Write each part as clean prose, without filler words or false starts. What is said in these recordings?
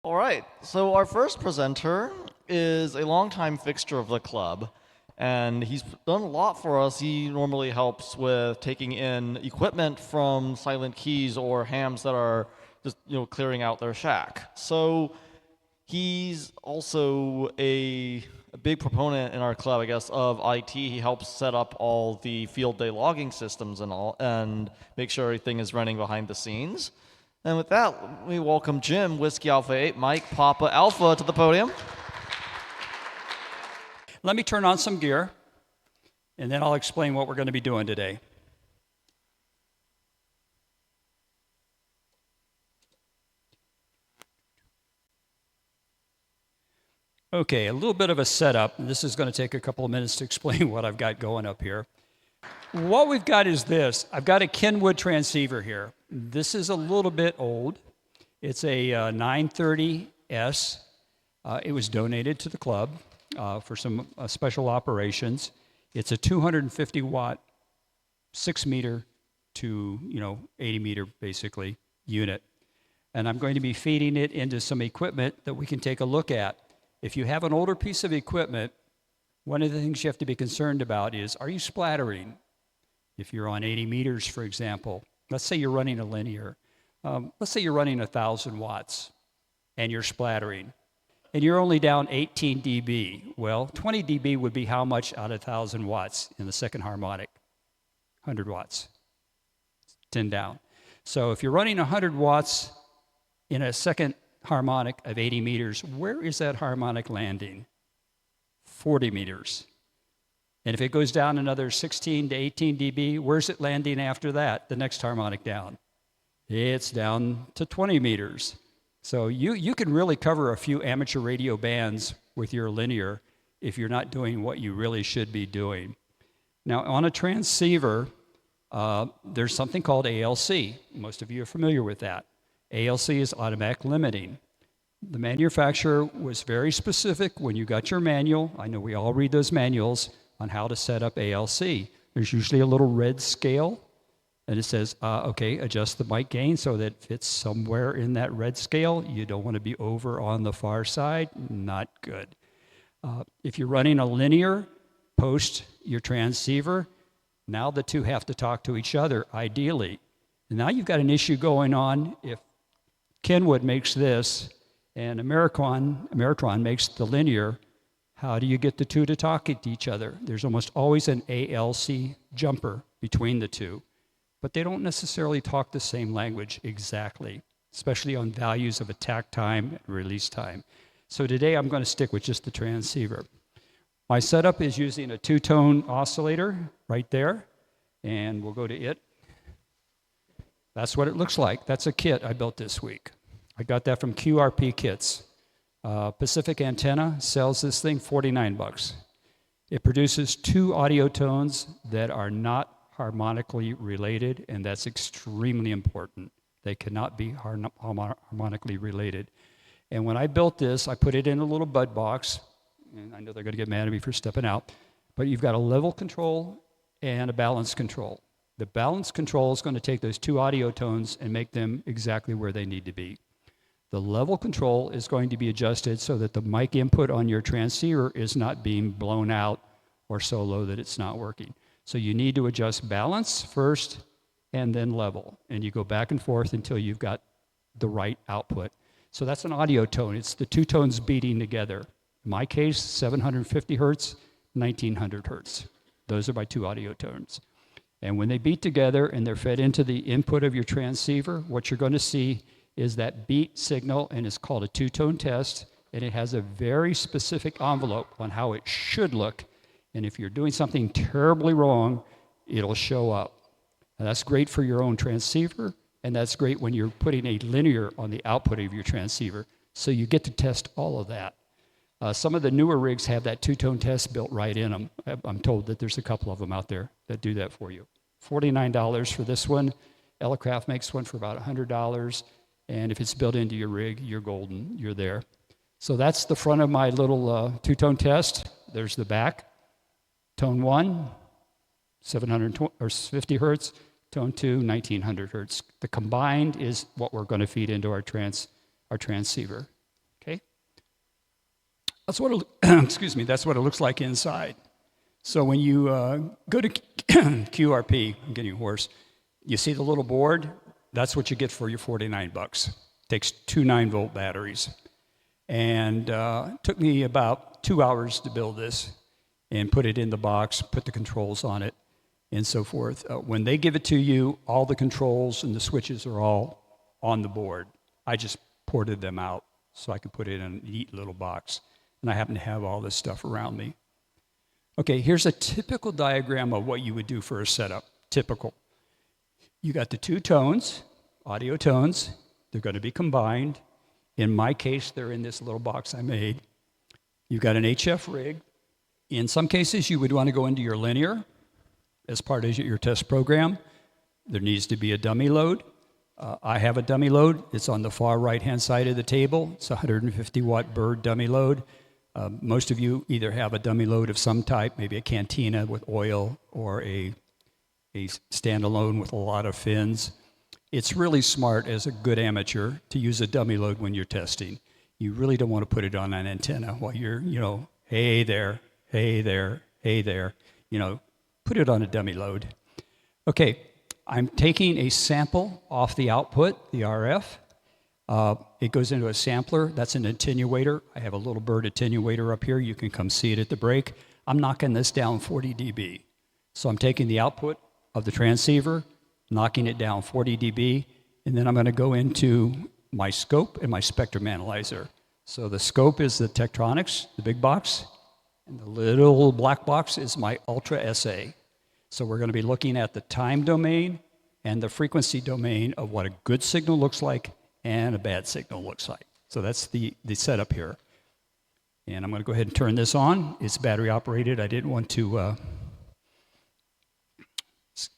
All right, so our first presenter is a longtime fixture of the club, and he's done a lot for us. He normally helps with taking in equipment from Silent Keys or hams that are just clearing out their shack. So he's also a big proponent in our club, I guess, of IT. He helps set up all the field day logging systems and all, and make sure everything is running behind the scenes. And with that, we welcome Jim, Whiskey Alpha 8, Mike, Papa Alpha to the podium. Let me turn on some gear, and then I'll explain what we're going to be doing today. Okay, a little bit of a setup. This is going to take a couple of minutes to explain what I've got going up here. What we've got is this. I've got a Kenwood transceiver here. This is a little bit old. It's a 930S. It was donated to the club for some special operations. It's a 250 watt, 6 meter to 80 meter basically unit. And I'm going to be feeding it into some equipment that we can take a look at. If you have an older piece of equipment, one of the things you have to be concerned about is, are you splattering? If you're on 80 meters, for example, let's say you're running a linear. Let's say you're running 1,000 watts and you're splattering, and you're only down 18 dB. Well, 20 dB would be how much out of 1,000 watts in the second harmonic? 100 watts, 10 down. So if you're running 100 watts in a second harmonic of 80 meters, where is that harmonic landing? 40 meters. And if it goes down another 16 to 18 dB, where's it landing after that, the next harmonic down? It's down to 20 meters. So you can really cover a few amateur radio bands with your linear if you're not doing what you really should be doing. Now, on a transceiver, there's something called ALC. Most of you are familiar with that. ALC is automatic limiting. The manufacturer was very specific when you got your manual. I know we all read those manuals on how to set up ALC. There's usually a little red scale, and it says, okay, adjust the mic gain so that it fits somewhere in that red scale. You don't want to be over on the far side. Not good. If you're running a linear post your transceiver, now the two have to talk to each other, ideally. And now you've got an issue going on. If Kenwood makes this and Ameritron makes the linear, how do you get the two to talk to each other? There's almost always an ALC jumper between the two, but they don't necessarily talk the same language exactly, especially on values of attack time and release time. So today I'm going to stick with just the transceiver. My setup is using a two-tone oscillator right there, and we'll go to it. That's what it looks like. That's a kit I built this week. I got that from QRP Kits. Pacific Antenna sells this thing $49. It produces two audio tones that are not harmonically related, and that's extremely important. They cannot be harmonically related. And when I built this, I put it in a little bud box, and I know they're going to get mad at me for stepping out, but you've got a level control and a balance control. The balance control is going to take those two audio tones and make them exactly where they need to be. The level control is going to be adjusted so that the mic input on your transceiver is not being blown out or so low that it's not working. So you need to adjust balance first and then level. And you go back and forth until you've got the right output. So that's an audio tone. It's the two tones beating together. In my case, 750 hertz, 1900 hertz. Those are my two audio tones. And when they beat together and they're fed into the input of your transceiver, what you're going to see is that beat signal, and it's called a two-tone test, and it has a very specific envelope on how it should look. And if you're doing something terribly wrong, it'll show up. And that's great for your own transceiver, and that's great when you're putting a linear on the output of your transceiver. So you get to test all of that. Some of the newer rigs have that two-tone test built right in them. I'm told that there's a couple of them out there that do that for you. $49 for this one. Elecraft makes one for about $100. And if it's built into your rig, you're golden. You're there. So that's the front of my little two-tone test. There's the back. Tone 1, 750 hertz. Tone 2, 1900 hertz. The combined is what we're going to feed into our transceiver. That's what it, excuse me, that's what it looks like inside. So when you go to QRP, I'm getting hoarse, you see the little board? That's what you get for your $49. Takes two 9-volt batteries. And took me about 2 hours to build this and put it in the box, put the controls on it, and so forth. When they give it to you, all the controls and the switches are all on the board. I just ported them out so I could put it in a neat little box. And I happen to have all this stuff around me. Okay, here's a typical diagram of what you would do for a setup. Typical. You got the two tones, audio tones. They're going to be combined. In my case, they're in this little box I made. You've got an HF rig. In some cases, you would want to go into your linear as part of your test program. There needs to be a dummy load. I have a dummy load. It's on the far right-hand side of the table. It's a 150-watt Bird dummy load. Most of you either have a dummy load of some type, maybe a cantina with oil or a standalone with a lot of fins. It's really smart as a good amateur to use a dummy load when you're testing. You really don't want to put it on an antenna while you're, hey there, hey there, hey there. Put it on a dummy load. Okay, I'm taking a sample off the output, the RF. It goes into a sampler. That's an attenuator. I have a little Bird attenuator up here. You can come see it at the break. I'm knocking this down 40 dB. So I'm taking the output of the transceiver, knocking it down 40 dB, and then I'm going to go into my scope and my spectrum analyzer. So the scope is the Tektronix, the big box, and the little black box is my Ultra SA. So we're going to be looking at the time domain and the frequency domain of what a good signal looks like and a bad signal looks like. So that's the setup here. And I'm going to go ahead and turn this on. It's battery operated. I didn't want to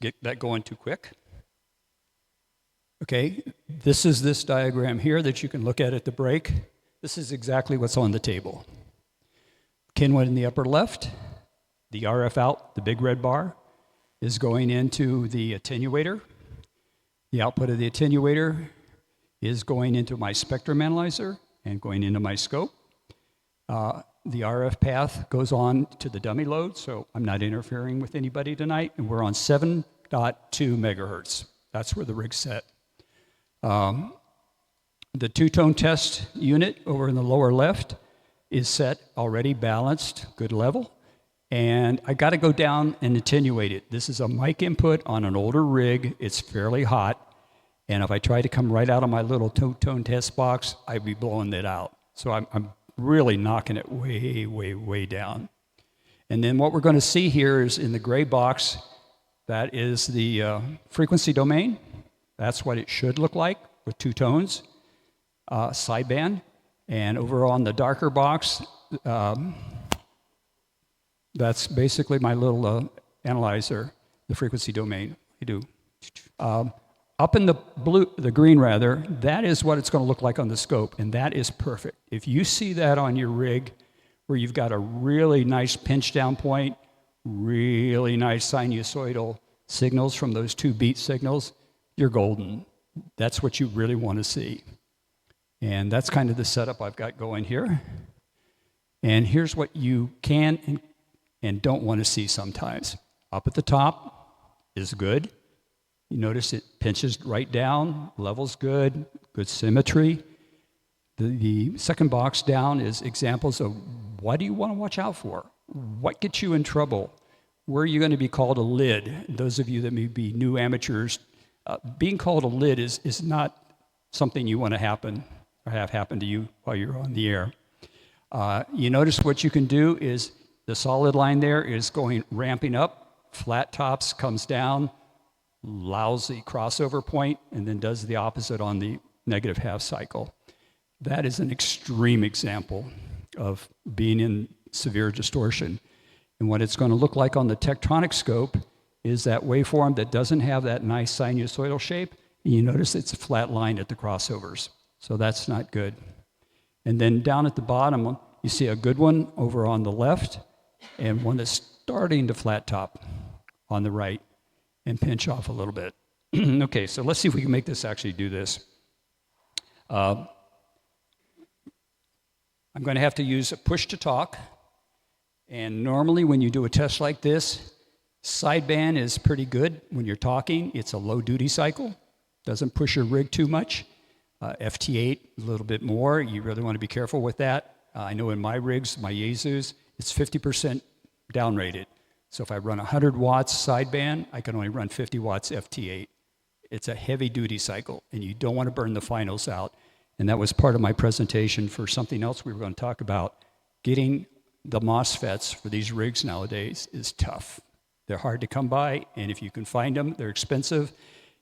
get that going too quick. Okay, this is this diagram here that you can look at the break. This is exactly what's on the table. Kenwood in the upper left, the RF out, the big red bar, is going into the attenuator. The output of the attenuator is going into my spectrum analyzer and going into my scope. The RF path goes on to the dummy load, so I'm not interfering with anybody tonight, and we're on 7.2 megahertz. That's where the rig's set. The two-tone test unit over in the lower left is set already balanced, good level. And I got to go down and attenuate it. This is a mic input on an older rig. It's fairly hot. And if I try to come right out of my little two-tone test box, I'd be blowing it out. So I'm really knocking it way, way, way down. And then what we're going to see here is in the gray box, that is the frequency domain. That's what it should look like with two tones, sideband. And over on the darker box, that's basically my little analyzer, the frequency domain. I do. Up in the green rather, that is what it's going to look like on the scope, and that is perfect. If you see that on your rig, where you've got a really nice pinch down point, really nice sinusoidal signals from those two beat signals, you're golden. That's what you really want to see. And that's kind of the setup I've got going here. And here's what you can and don't want to see sometimes. Up at the top is good. You notice it pinches right down, level's good, good symmetry. The second box down is examples of what do you want to watch out for? What gets you in trouble? Where are you going to be called a lid? Those of you that may be new amateurs, being called a lid is not something you want to happen or have happen to you while you're on the air. You notice what you can do is the solid line there is ramping up, flat tops comes down, lousy crossover point, and then does the opposite on the negative half cycle. That is an extreme example of being in severe distortion. And what it's going to look like on the Tektronix scope is that waveform that doesn't have that nice sinusoidal shape. And you notice it's a flat line at the crossovers. So that's not good. And then down at the bottom, you see a good one over on the left and one that's starting to flat top on the right and pinch off a little bit. Okay, so let's see if we can make this actually do this. I'm going to have to use a push to talk. And normally when you do a test like this, sideband is pretty good. When you're talking, it's a low duty cycle. Doesn't push your rig too much. FT8, a little bit more. You really want to be careful with that. I know in my rigs, my Yaesus, it's 50% downrated. So if I run 100 watts sideband, I can only run 50 watts FT8. It's a heavy duty cycle, and you don't want to burn the finals out. And that was part of my presentation for something else we were going to talk about. Getting the MOSFETs for these rigs nowadays is tough. They're hard to come by, and if you can find them, they're expensive.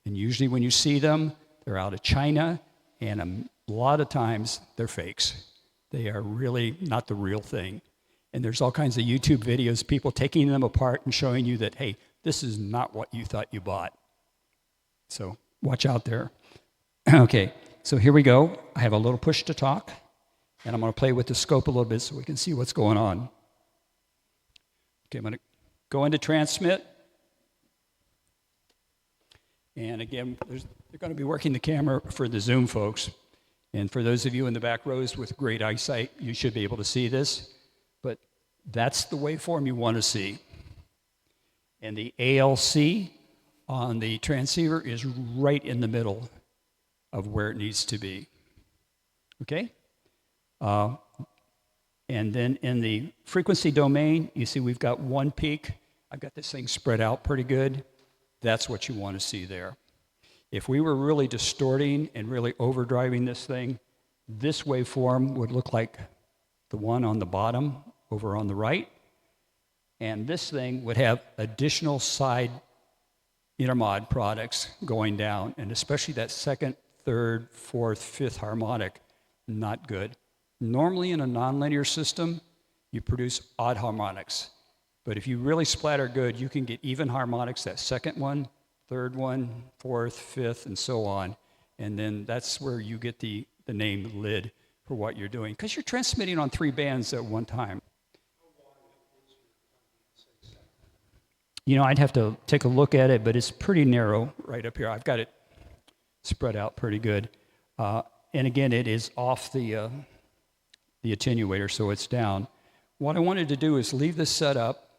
And usually when you see them, they're out of China, and a lot of times they're fakes. They are really not the real thing. And there's all kinds of YouTube videos, people taking them apart and showing you that, hey, this is not what you thought you bought. So watch out there. Okay, so here we go. I have a little push to talk, and I'm going to play with the scope a little bit so we can see what's going on. Okay, I'm going to go into transmit. And again, they're going to be working the camera for the Zoom folks. And for those of you in the back rows with great eyesight, you should be able to see this. But that's the waveform you want to see. And the ALC on the transceiver is right in the middle of where it needs to be. Okay? And then in the frequency domain, you see we've got one peak. I've got this thing spread out pretty good. That's what you want to see there. If we were really distorting and really overdriving this thing, this waveform would look like the one on the bottom over on the right. And this thing would have additional side intermod products going down, and especially that second, third, fourth, fifth harmonic, not good. Normally in a nonlinear system, you produce odd harmonics. But if you really splatter good, you can get even harmonics, that second one, third one, fourth, fifth, and so on. And then that's where you get the name lid for what you're doing, because you're transmitting on 3 bands at one time. You know, I'd have to take a look at it, but it's pretty narrow right up here. I've got it spread out pretty good. And again, it is off the attenuator, so it's down. What I wanted to do is leave this set up.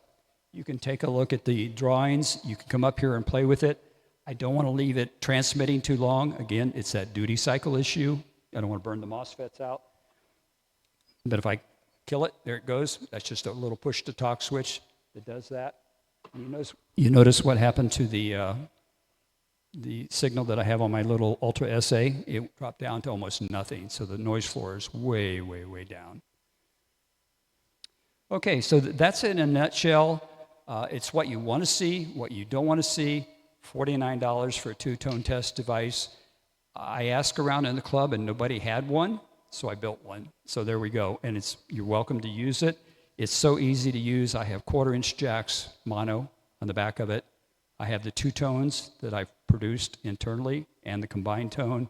You can take a look at the drawings. You can come up here and play with it. I don't want to leave it transmitting too long. Again, it's that duty cycle issue. I don't want to burn the MOSFETs out. But if I kill it, there it goes. That's just a little push-to-talk switch that does that. You notice what happened to the signal that I have on my little Ultra SA? It dropped down to almost nothing. So the noise floor is way, way, way down. Okay, so that's it in a nutshell. It's what you want to see, what you don't want to see. $49 for a 2-tone test device. I asked around in the club and nobody had one, so I built one. So there we go, and you're welcome to use it. It's so easy to use. I have 1/4-inch jacks, mono, on the back of it. I have the 2 tones that I've produced internally and the combined tone,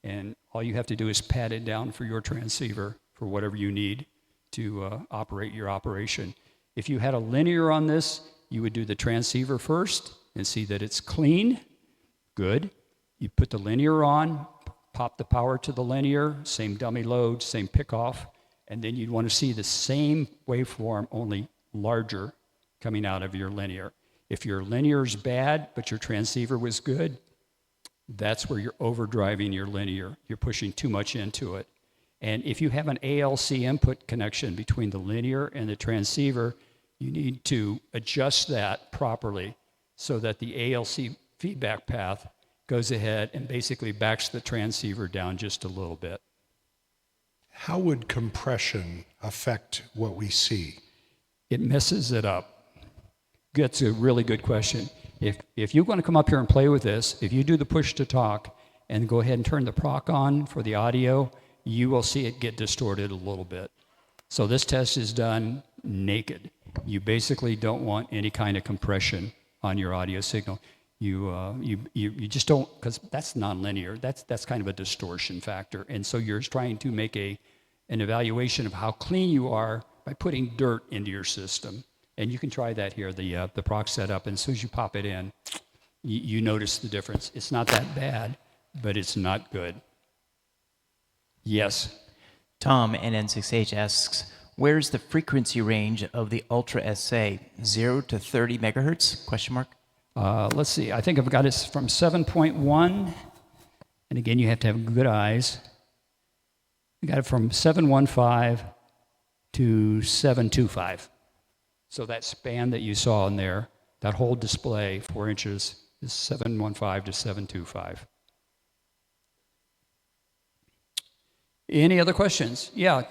and all you have to do is pat it down for your transceiver for whatever you need to operate your operation. If you had a linear on this, you would do the transceiver first and see that it's clean, good. You put the linear on, pop the power to the linear, same dummy load, same pickoff, and then you'd want to see the same waveform, only larger, coming out of your linear. If your linear is bad, but your transceiver was good, that's where you're overdriving your linear. You're pushing too much into it. And if you have an ALC input connection between the linear and the transceiver, you need to adjust that properly so that the ALC feedback path goes ahead and basically backs the transceiver down just a little bit. How would compression affect what we see? It messes it up. That's a really good question. If you're going to come up here and play with this, if you do the push to talk and go ahead and turn the proc on for the audio, you will see it get distorted a little bit. So this test is done naked. You basically don't want any kind of compression on your audio signal. You just don't, because that's nonlinear. That's kind of a distortion factor. And so you're trying to make an evaluation of how clean you are by putting dirt into your system. And you can try that here, the proc setup. And as soon as you pop it in, you notice the difference. It's not that bad, but it's not good. Yes. Tom, NN6H, asks, where's the frequency range of the Ultra SA? 0 to 30 megahertz? Question mark. Let's see. I think I've got it from 7.1. And again, you have to have good eyes. I got it from 715 to 725. So that span that you saw in there, that whole display, 4 inches, is 715 to 725. Any other questions? Yeah. You're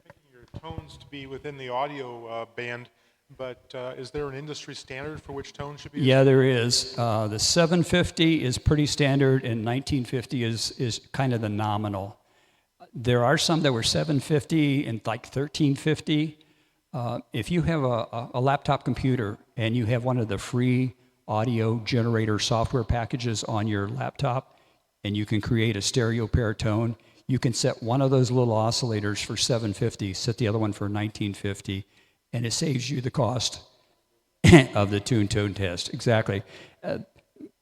picking your tones to be within the audio band, but is there an industry standard for which tones should be used? Yeah, there is. The 750 is pretty standard, and 1950 is kind of the nominal. There are some that were 750 and like 1350. If you have a laptop computer and you have one of the free audio generator software packages on your laptop, and you can create a stereo pair tone, you can set one of those little oscillators for 750, set the other one for 1950, and it saves you the cost of the tune tone test. Exactly.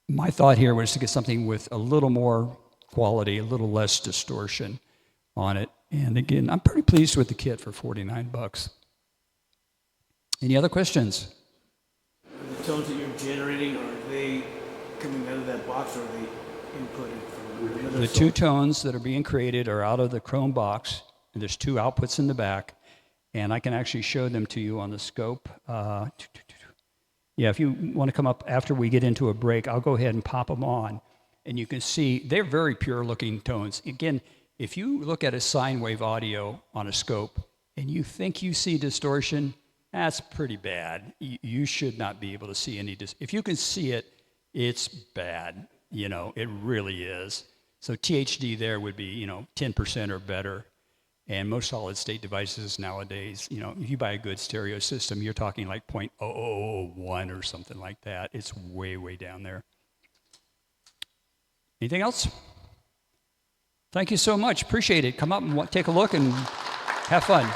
My thought here was to get something with a little more quality, a little less distortion on it. And again, I'm pretty pleased with the kit for $49. Any other questions? The tones that you're generating, are they coming out of that box, or are they inputted from another The source? two tones that are being created are out of the Chrome box. And there's two outputs in the back, and I can actually show them to you on the scope. Yeah, if you want to come up after we get into a break, I'll go ahead and pop them on, and you can see they're very pure-looking tones. Again, if you look at a sine wave audio on a scope and you think you see distortion, that's pretty bad. You should not be able to see any if you can see it, it's bad. You know, it really is. So THD there would be, 10% or better. And most solid-state devices nowadays, if you buy a good stereo system, you're talking like 0.0001 or something like that. It's way, way down there. Anything else? Thank you so much. Appreciate it. Come up and take a look and have fun.